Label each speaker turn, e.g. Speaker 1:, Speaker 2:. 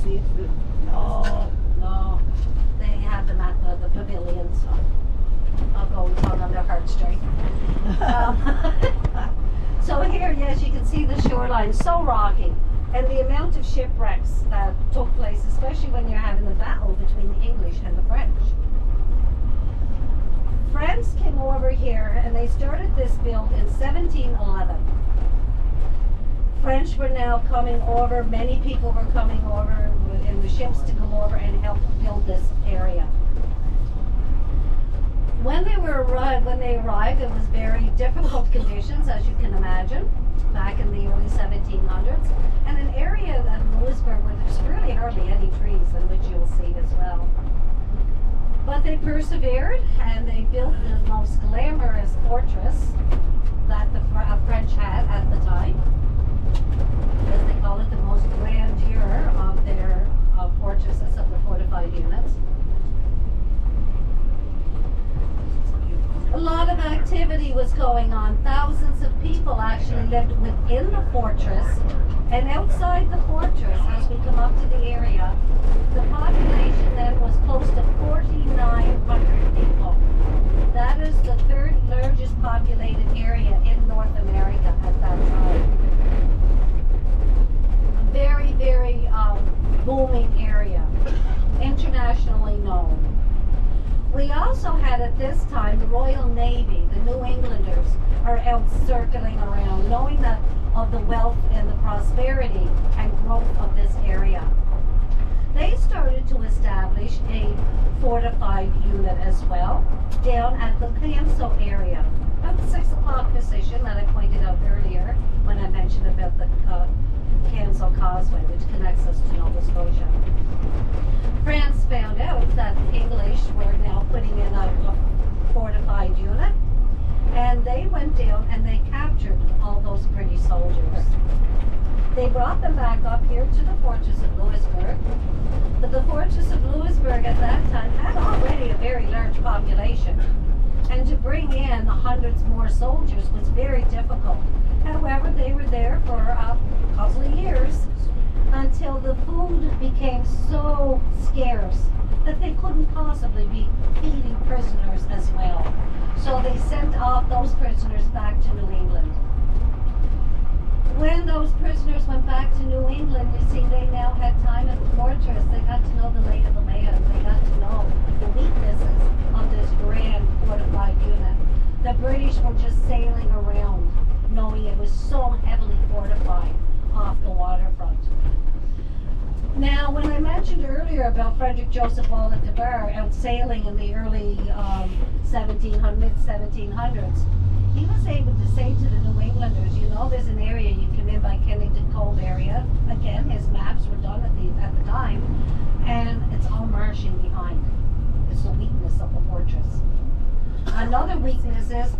Speaker 1: see it?
Speaker 2: No, no. They have them at the pavilion, so I'll go and tug on their heartstring. So here, yes, you can see the shoreline, so rocky. And the amount of shipwrecks that took place, especially when you're having the battle between the English and the French. Friends came over here and they started this build in 1711. French were now coming over, many people were coming over in the ships to come over and help build this area. When they arrived, it was very difficult conditions, as you can imagine, back in the early 1700s, and an area of Louisbourg where there's really hardly any trees, in which you'll see as well. But they persevered, and they built the most glamorous fortress that the French had at the time, as they call it, the most grandeur of their fortresses, of the fortified units. A lot of activity was going on. Thousands of people actually lived within the fortress, and outside the fortress, as we come up to the area, the population then was close to 4,900 people. That is the third largest populated area in North America at that time. A very, very booming area, internationally known. We also had at this time the Royal Navy, the New Englanders, are out circling around, knowing that of the wealth and the prosperity and growth of this area. They started to establish a fortified unit as well, down at the Canso area, at the 6 o'clock position that I pointed out earlier when I mentioned about the Canso Causeway, which connects us to Nova Scotia. France found out that the English were now putting in a fortified unit, and they went down and they captured all those British soldiers. They brought them back up here to the fortress of Louisbourg, but the fortress of Louisbourg at that time had already a very large population, and to bring in hundreds more soldiers was very difficult. However, they were there for a couple of years, until the food became so scarce that they couldn't possibly be feeding prisoners as well. So they sent off those prisoners back to New England. When those prisoners went back to New England, you see, they now had time at the fortress. They got to know the lay of the land. They got to know the weaknesses of this grand fortified unit. The British were just sailing around, knowing it was so heavily fortified off the waterfront. Now, when I mentioned earlier about Frederick Joseph Wallet de Burgh out sailing in the early mid-1700s, he was able to say to the New Englanders, you know, there's an area you come in by Kennington Cove area. Again, his maps were done at the time, and it's all marshy behind. It's the weakness of the fortress. Another weakness is